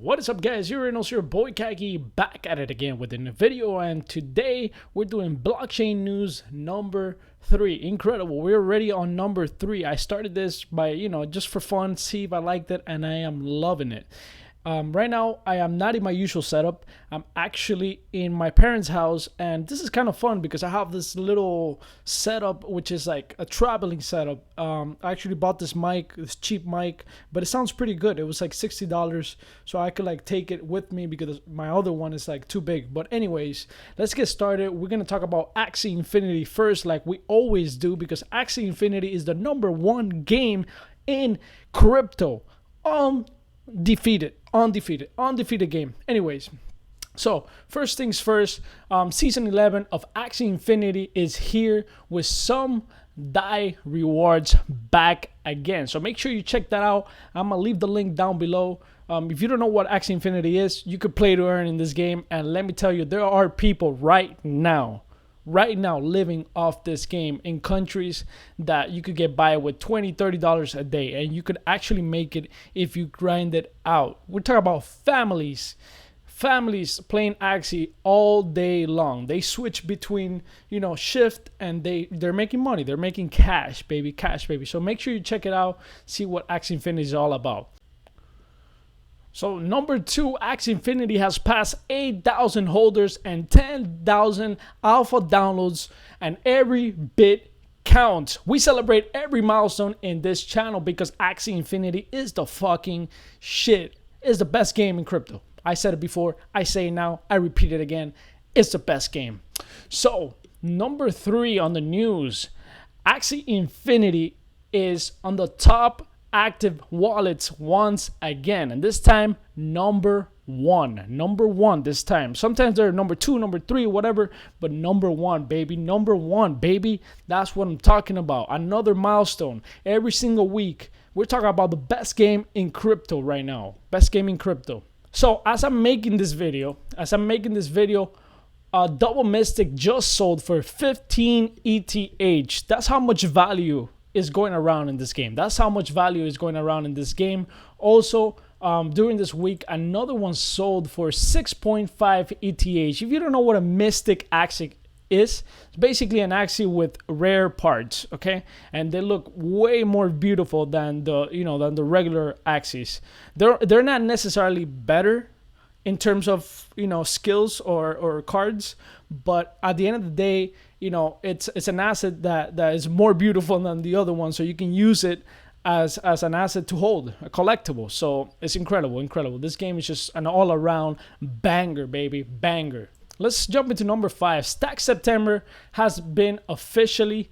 What is up, guys? You're also your boy Kaki, back at it again with a new video, and today we're doing blockchain news number 3. Incredible, we're already on number 3. I started this by just for fun, see if I liked it, and I am loving it. Right now I am not in my usual setup. I'm actually in my parents' house, and this is kind of fun because I have this little setup which is like a traveling setup. I actually bought this mic, this cheap mic, but it sounds pretty good. It was like $60, so I could like take it with me because my other one is like too big. But anyways, let's get started. We're gonna talk about Axie Infinity first, like we always do, because Axie Infinity is the #1 game in crypto. Undefeated game. Anyways, so first things first, season 11 of Axie Infinity is here with some DAPP rewards back again, so make sure you check that out. I'm gonna leave the link down below. If you don't know what Axie Infinity is, you could play to earn in this game, and let me tell you, there are people right now living off this game in countries that you could get by with $20-30 a day, and you could actually make it if you grind it out. We're talking about families playing Axie all day long. They switch between shift, and they're making money. They're making cash baby. So make sure you check it out, see what Axie Infinity is all about. So number 2, Axie Infinity has passed 8,000 holders and 10,000 alpha downloads, and every bit counts. We celebrate every milestone in this channel because Axie Infinity is the fucking shit. It's the best game in crypto. I said it before, I say it now, I repeat it again. It's the best game. So number 3 on the news, Axie Infinity is on the top active wallets once again, and this time number one this time. Sometimes they're number 2, number 3, whatever, but number one baby, that's what I'm talking about. Another milestone every single week. We're talking about the best game in crypto right now, best game in crypto. So as I'm making this video, Double Mystic just sold for 15 ETH. That's how much value is going around in this game. Also, during this week, another one sold for 6.5 ETH. If you don't know what a Mystic Axie is, it's basically an Axie with rare parts, okay? And they look way more beautiful than the regular Axies. They're not necessarily better in terms of skills or cards, but at the end of the day, it's an asset that is more beautiful than the other one, so you can use it as an asset to hold, a collectible. So it's incredible. This game is just an all-around banger, baby, banger. Let's jump into number 5. Stackedseptember has been officially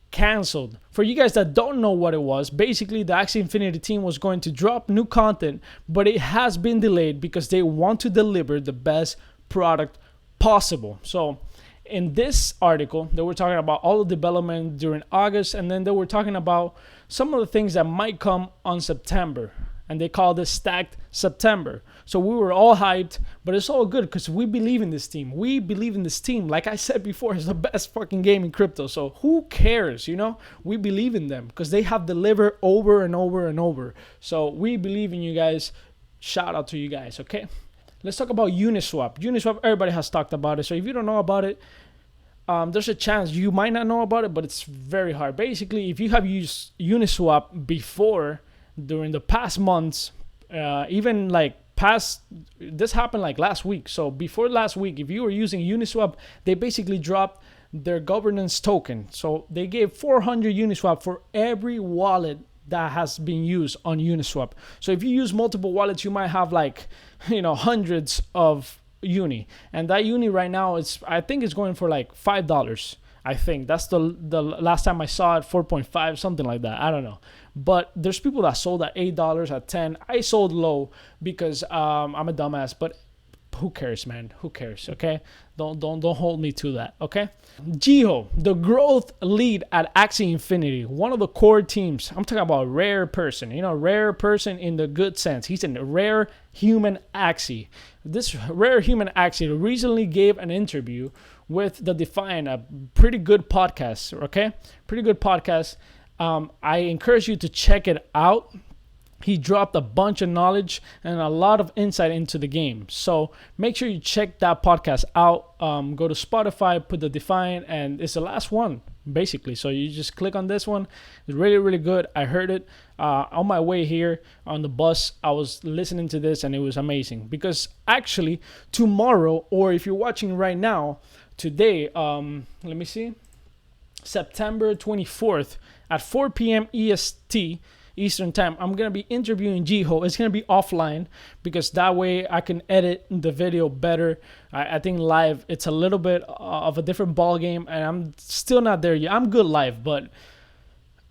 canceled. For you guys that don't know what it was, basically the Axie Infinity team was going to drop new content, but it has been delayed because they want to deliver the best product possible. So in this article, they were talking about all the development during August, and then they were talking about some of the things that might come on September, and they called it Stackedseptember. So we were all hyped, but it's all good because we believe in this team. Like I said before, it's the best fucking game in crypto. So who cares, We believe in them because they have delivered over and over and over. So we believe in you guys. Shout out to you guys, okay? Let's talk about Uniswap. Uniswap, everybody has talked about it. So if you don't know about it, there's a chance you might not know about it, but it's very hard. Basically, if you have used Uniswap before, during the past months, even like this happened like last week. So before last week, if you were using Uniswap, they basically dropped their governance token. So they gave 400 Uniswap for every wallet that has been used on Uniswap. So if you use multiple wallets, you might have like hundreds of uni, and that uni right now I think it's going for like $5. I think that's the last time I saw it, 4.5, something like that. I don't know, but there's people that sold at $8, at 10. I sold low because I'm a dumbass, but who cares, man? Who cares? Okay, don't hold me to that. Okay, Jiho, the growth lead at Axie Infinity, one of the core teams. I'm talking about rare person, rare person in the good sense. He's a rare human Axie. This rare human Axie recently gave an interview with the Define, a pretty good podcast. Okay, pretty good podcast. I encourage you to check it out. he dropped a bunch of knowledge and a lot of insight into the game. So make sure you check that podcast out. Go to Spotify, put the Define, and it's the last one, basically. So you just click on this one. It's really, really good. I heard it on my way here on the bus. I was listening to this, and it was amazing. Because actually, tomorrow, or if you're watching right now, today, let me see, September 24th at 4 p.m. EST, Eastern time, I'm going to be interviewing Jiho. It's going to be offline because that way I can edit the video better. I think live, it's a little bit of a different ball game, and I'm still not there yet. I'm good live, but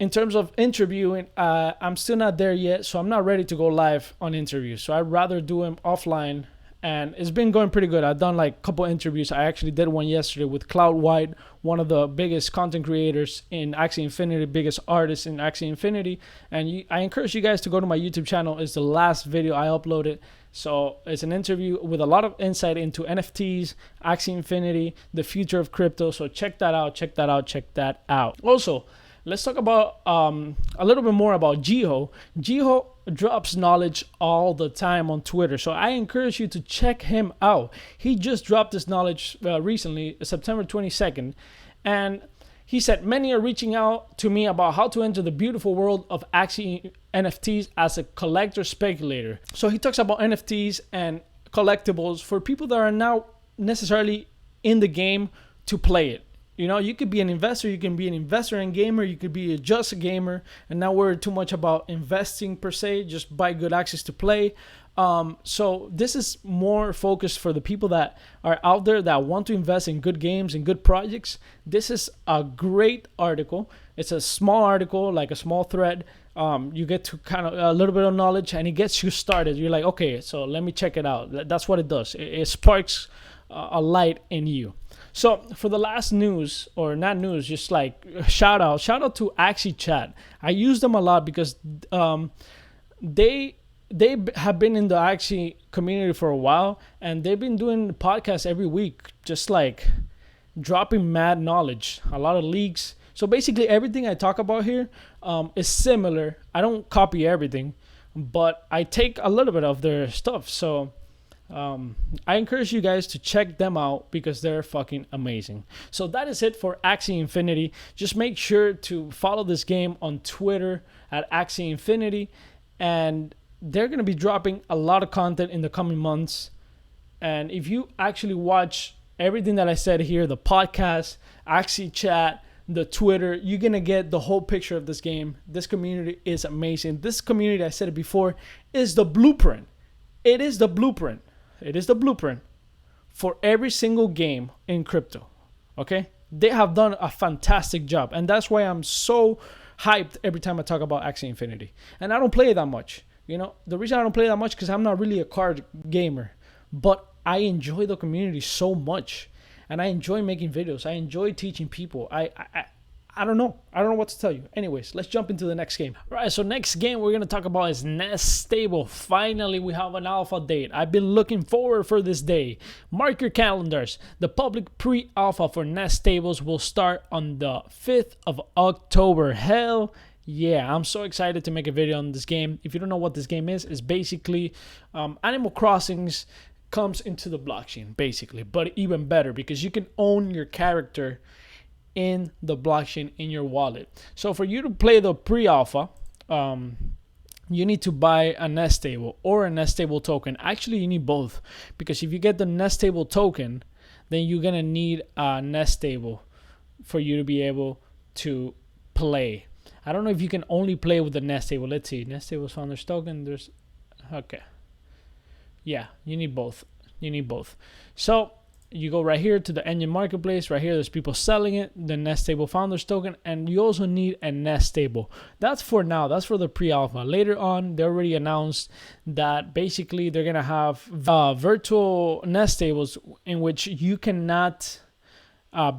in terms of interviewing, I'm still not there yet, so I'm not ready to go live on interviews. So I'd rather do them offline, and it's been going pretty good. I've done like a couple interviews. I actually did one yesterday with Cloud White, one of the biggest content creators in Axie Infinity, biggest artist in Axie Infinity. And I encourage you guys to go to my YouTube channel. It's the last video I uploaded. So it's an interview with a lot of insight into NFTs, Axie Infinity, the future of crypto. So check that out, check that out, check that out. Also, let's talk about a little bit more about Jiho. Jiho drops knowledge all the time on Twitter, so I encourage you to check him out. He just dropped this knowledge recently, September 22nd, and he said, many are reaching out to me about how to enter the beautiful world of Axie NFTs as a collector speculator. So he talks about NFTs and collectibles for people that are not necessarily in the game to play it. You know, you could be an investor, you can be an investor and gamer, you could be just a gamer and not worry too much about investing per se, just buy good access to play. So this is more focused for the people that are out there that want to invest in good games and good projects. This is a great article. It's a small article, like a small thread. You get to kind of a little bit of knowledge and it gets you started. You're like, okay, so let me check it out. That's what it does. It sparks a light in you. So for the last news, or not news, just like shout out to Axiechat. I use them a lot because they have been in the Axie community for a while, and they've been doing podcasts every week, just like dropping mad knowledge, a lot of leaks. So basically everything I talk about here is similar. I don't copy everything, but I take a little bit of their stuff. So I encourage you guys to check them out because they're fucking amazing. So that is it for Axie Infinity. Just make sure to follow this game on Twitter at Axie Infinity, and they're going to be dropping a lot of content in the coming months. And if you actually watch everything that I said here, the podcast, Axiechat, the Twitter, you're going to get the whole picture of this game. This community is amazing. This community, I said it before, is the blueprint. It is the blueprint. It is the blueprint for every single game in crypto. Okay? They have done a fantastic job. And that's why I'm so hyped every time I talk about Axie Infinity. And I don't play it that much. You know, the reason I don't play it that much because I'm not really a card gamer. But I enjoy the community so much. And I enjoy making videos. I enjoy teaching people. I don't know. I don't know what to tell you. Anyways, let's jump into the next game. All right, so next game we're going to talk about is NESTABLE. Finally, we have an alpha date. I've been looking forward for this day. Mark your calendars. The public pre-alpha for NESTABLES will start on the 5th of October. Hell yeah, I'm so excited to make a video on this game. If you don't know what this game is, it's basically Animal Crossings comes into the blockchain, basically. But even better because you can own your character in the blockchain in your wallet. So for you to play the pre-alpha, you need to buy a NESTABLE or a NESTABLE token. Actually, you need both because if you get the NESTABLE token, then you're gonna need a NESTABLE for you to be able to play. I don't know if you can only play with the NESTABLE. Let's see. NESTABLE's founders token. There's okay. Yeah, you need both. You need both. So you go right here to the engine marketplace. Right here, there's people selling it, the NESTABLE founders token, and you also need a NESTABLE. That's for now. That's for the pre-alpha. Later on, they already announced that basically they're gonna have virtual NESTABLEs in which you cannot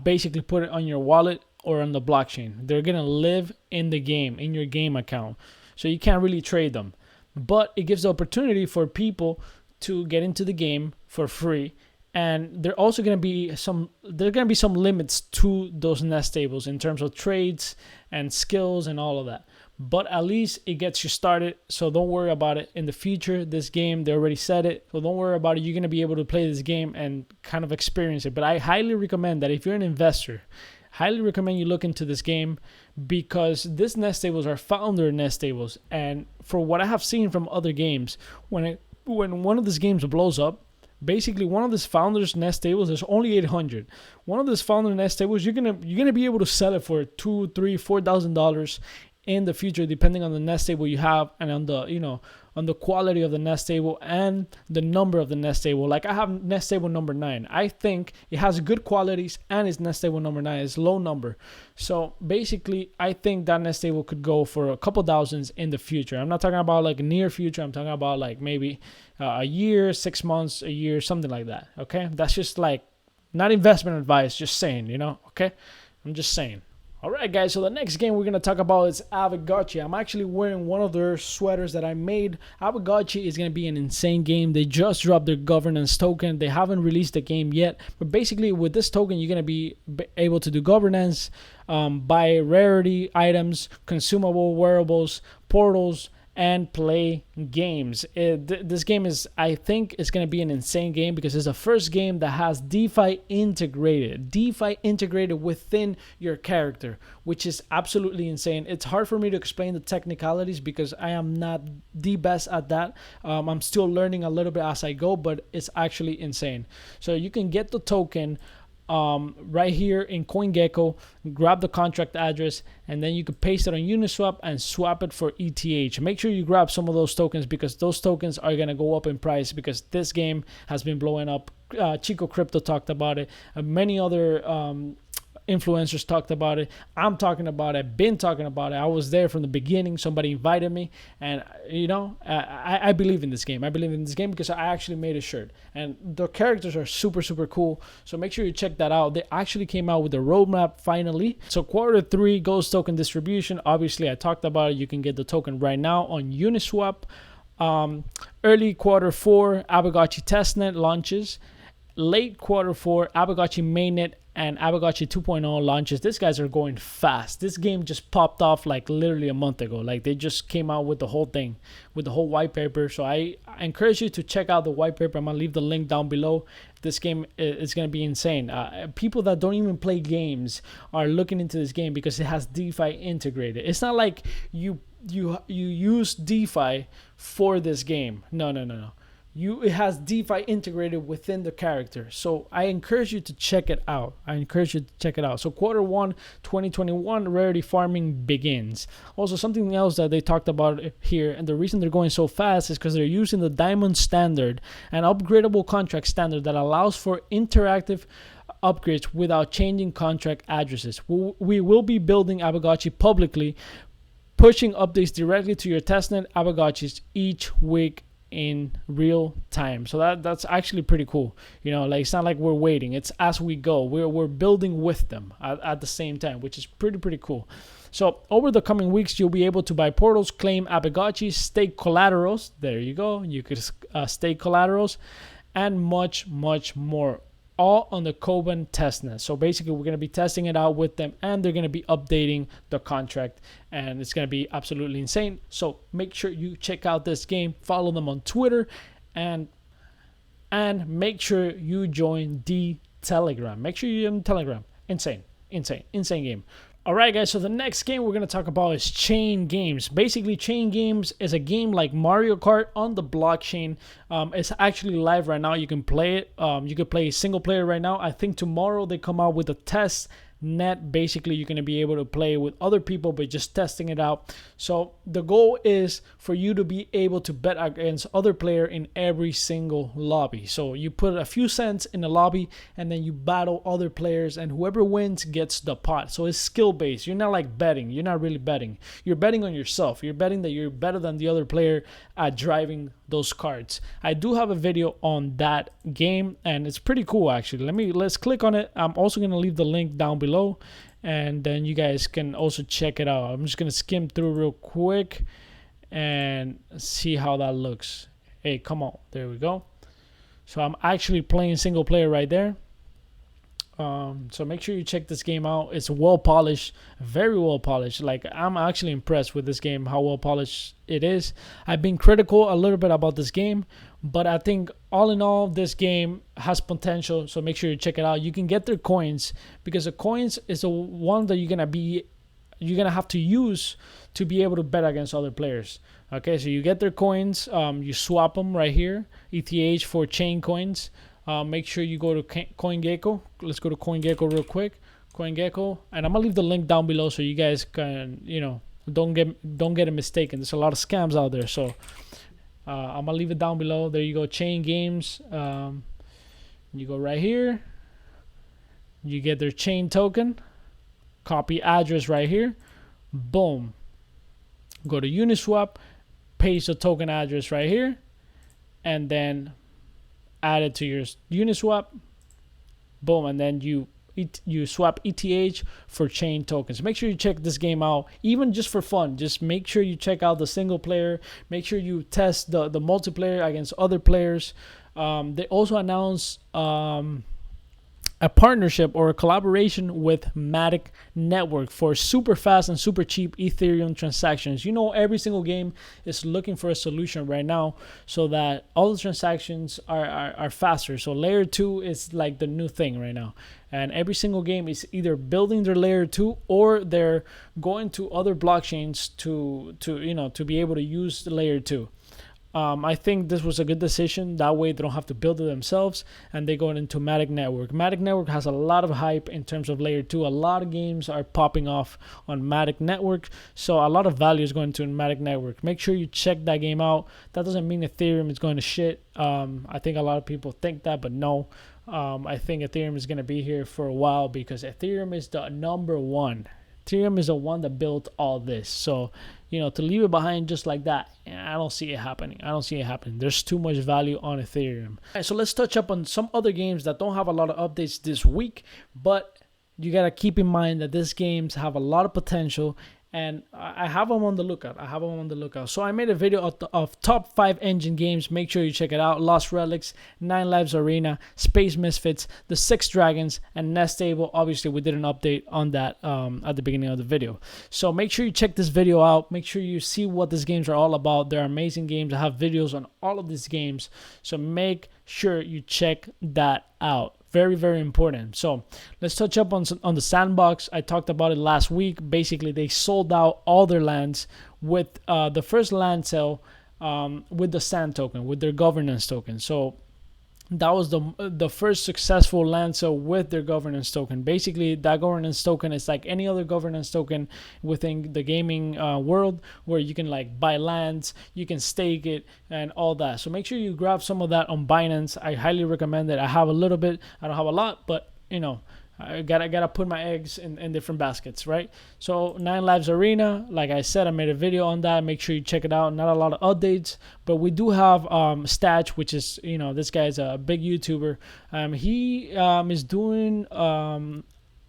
basically put it on your wallet or on the blockchain. They're gonna live in the game, in your game account, so you can't really trade them. But it gives the opportunity for people to get into the game for free. And there also going to be some limits to those NESTABLEs in terms of trades and skills and all of that. but at least it gets you started. So don't worry about it in the future. This game, they already said it, so don't worry about it. You're going to be able to play this game and kind of experience it. But I highly recommend that if you're an investor, highly recommend you look into this game, because this NESTABLES are founder NESTABLES, and for what I have seen from other games, when one of these games blows up, basically one of these founders NESTABLES is only 800. One of these founder NESTABLES, you're gonna be able to sell it for $2,000, $3,000, $4,000 in the future, depending on the NESTABLE you have and on the on the quality of the NESTABLE and the number of the NESTABLE. Like I have NESTABLE number 9. I think it has good qualities, and it's NESTABLE number 9. It's low number. So basically, I think that NESTABLE could go for a couple thousands in the future. I'm not talking about like near future. I'm talking about like maybe a year, 6 months, a year, something like that. Okay, that's just like not investment advice. Just saying, Okay, I'm just saying. Alright guys, so the next game we're going to talk about is AAVEGOTCHI. I'm actually wearing one of their sweaters that I made. AAVEGOTCHI is going to be an insane game. They just dropped their governance token. They haven't released the game yet. But basically with this token, you're going to be able to do governance, buy rarity items, consumable wearables, portals, and play games. This game is, I think, it's going to be an insane game because it's the first game that has DeFi integrated within your character, which is absolutely insane. It's hard for me to explain the technicalities because I am not the best at that. I'm still learning a little bit as I go, but it's actually insane. So you can get the token right here in CoinGecko, grab the contract address, and then you can paste it on Uniswap and swap it for ETH. Make sure you grab some of those tokens because those tokens are going to go up in price because this game has been blowing up. Chico Crypto talked about it. Many other influencers talked about it. I'm talking about it. Been talking about it. I was there from the beginning. Somebody invited me, and I believe in this game. I believe in this game because I actually made a shirt, and the characters are super cool. So make sure you check that out. They actually came out with a roadmap finally. So Q3 Ghost token distribution. Obviously, I talked about it. You can get the token right now on Uniswap. Early Q4 AAVEGOTCHI testnet launches. Late Q4 AAVEGOTCHI mainnet and AAVEGOTCHI 2.0 launches. These guys are going fast. This game just popped off like literally a month ago. Like they just came out with the whole thing, with the whole white paper. So I encourage you to check out the white paper. I'm gonna leave the link down below. This game is gonna be insane. People that don't even play games are looking into this game because it has DeFi integrated. It's not like you use DeFi for this game. No. It has DeFi integrated within the character. So I encourage you to check it out. So Q1 2021 rarity farming begins. Also, something else that they talked about here, and the reason they're going so fast is because they're using the diamond standard, an upgradable contract standard that allows for interactive upgrades without changing contract addresses. We will be building AAVEGOTCHI publicly, pushing updates directly to your testnet AAVEGOTCHIs each week in real time. So that's actually pretty cool. Like it's not like we're waiting. It's as we go. We're building with them at the same time, which is pretty cool. So over the coming weeks, you'll be able to buy portals, claim AAVEGOTCHI, stake collaterals. There you go. You could stake collaterals and much more. All on the Koban testnet. So basically, we're going to be testing it out with them, and they're going to be updating the contract, and it's going to be absolutely insane. So make sure you check out this game, follow them on Twitter, and make sure you join the Telegram. Make sure you join Telegram. Insane game. All right, guys, so the next game we're going to talk about is Chain Games. Basically, Chain Games is a game like Mario Kart on the blockchain. It's actually live right now. You can play it. You can play single player right now. I think tomorrow they come out with a test net. Basically, you're going to be able to play with other people, but just testing it out. So the goal is for you to be able to bet against other player in every single lobby. So you put a few cents in the lobby, and then you battle other players, and whoever wins gets the pot. So it's skill based. You're not like betting. You're not really betting. You're betting on yourself. You're betting that you're better than the other player at driving those cards. I do have a video on that game, and it's pretty cool actually. Let's click on it. I'm also going to leave the link down below, and then you guys can also check it out. I'm just going to skim through real quick and see how that looks. Hey, come on. There we go. So I'm actually playing single player right there. So make sure you check this game out. It's well polished, very well polished. Like, I'm actually impressed with this game, how well polished it is. I've been critical a little bit about this game, but I think all in all, this game has potential. So make sure you check it out. You can get their coins, because the coins is the one that you're gonna have to use to be able to bet against other players. Okay, so you get their coins, you swap them right here, ETH for chain coins. Make sure you go to CoinGecko. Let's go to CoinGecko real quick. CoinGecko, and I'm gonna leave the link down below so you guys can, don't get it mistaken. There's a lot of scams out there, so I'm gonna leave it down below. There you go, chain games. You go right here. You get their chain token. Copy address right here. Boom. Go to Uniswap. Paste the token address right here, and then add it to your Uniswap. Boom, and then you swap ETH for chain tokens. Make sure you check this game out, even just for fun. Just make sure you check out the single player. Make sure you test the multiplayer against other players. They also announced a partnership or a collaboration with Matic Network for super fast and super cheap Ethereum transactions. Every single game is looking for a solution right now so that all the transactions are faster. So layer 2 is like the new thing right now. And every single game is either building their layer 2 or they're going to other blockchains to be able to use the layer 2. I think this was a good decision. That way they don't have to build it themselves, and they go into Matic Network. Matic Network has a lot of hype in terms of layer 2. A lot of games are popping off on Matic Network, so a lot of value is going to Matic Network. Make sure you check that game out. That doesn't mean Ethereum is going to shit. I think a lot of people think that, but no. I think Ethereum is going to be here for a while because Ethereum is the number one. Ethereum is the one that built all this. So, to leave it behind just like that, I don't see it happening. There's too much value on Ethereum. Right, so let's touch up on some other games that don't have a lot of updates this week, but you got to keep in mind that these games have a lot of potential, and I have them on the lookout. So I made a video of top 5 engine games. Make sure you check it out. Lost Relics, 9 Lives Arena, Space Misfits, The Six Dragons, and NESTABLE. Obviously, we did an update on that at the beginning of the video. So make sure you check this video out. Make sure you see what these games are all about. They're amazing games. I have videos on all of these games. So make sure you check that out. Very, very important. So let's touch up on the sandbox. I talked about it last week. Basically, they sold out all their lands with the first land sale with the sand token, with their governance token. So that was the first successful land sale with their governance token. Basically, that governance token is like any other governance token within the gaming world, where you can like buy lands, you can stake it, and all that. So make sure you grab some of that on Binance. I highly recommend it. I have a little bit. I don't have a lot, but I gotta put my eggs in different baskets, right? So 9 Lives Arena, like I said, I made a video on that. Make sure you check it out. Not a lot of updates, but we do have Statch, which is this guy's a big YouTuber. He is doing an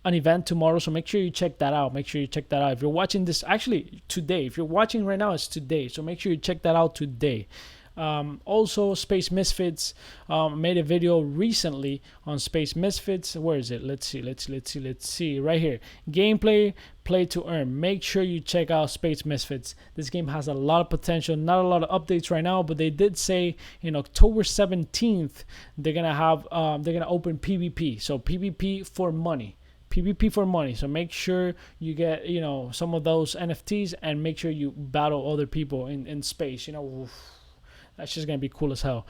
event tomorrow, so make sure you check that out. If you're watching this actually today, if you're watching right now, it's today. So make sure you check that out today. Also, Space Misfits made a video recently on Space Misfits. Where is it? Let's see right here. Gameplay, play to earn. Make sure you check out Space Misfits. This game has a lot of potential. Not a lot of updates right now, but they did say in October 17th they're gonna open PvP. So PvP for money. So make sure you get some of those NFTs, and make sure you battle other people in space. That's just going to be cool as hell.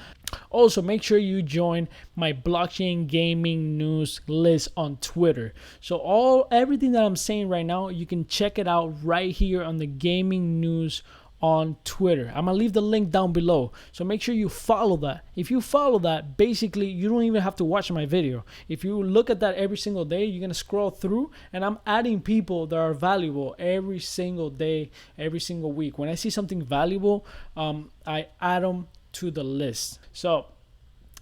Also, make sure you join my blockchain gaming news list on Twitter. So everything that I'm saying right now, you can check it out right here on the gaming news on Twitter. I'm gonna leave the link down below, so make sure you follow that. If you follow that, basically you don't even have to watch my video. If you look at that every single day, you're gonna scroll through, and I'm adding people that are valuable every single day, every single week. When I see something valuable, I add them to the list. So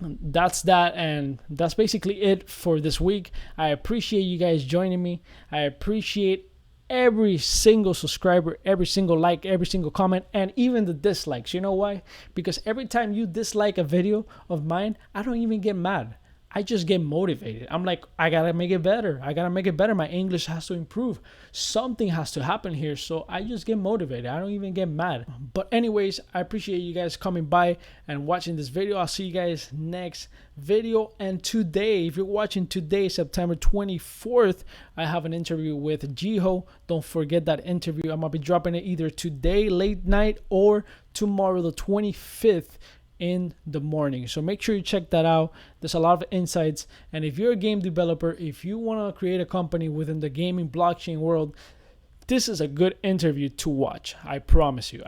that's that, and that's basically it for this week. I appreciate you guys joining me. I appreciate every single subscriber, every single like, every single comment, and even the dislikes. You know why? Because every time you dislike a video of mine, I don't even get mad. I just get motivated. I'm like, I gotta make it better. I gotta make it better. My English has to improve. Something has to happen here. So I just get motivated. I don't even get mad. But anyways, I appreciate you guys coming by and watching this video. I'll see you guys next video. And today, if you're watching today, September 24th, I have an interview with Jiho. Don't forget that interview. I'm gonna be dropping it either today, late night, or tomorrow, the 25th. In the morning. So make sure you check that out. There's a lot of insights, and if you're a game developer, if you want to create a company within the gaming blockchain world, this is a good interview to watch. I promise you.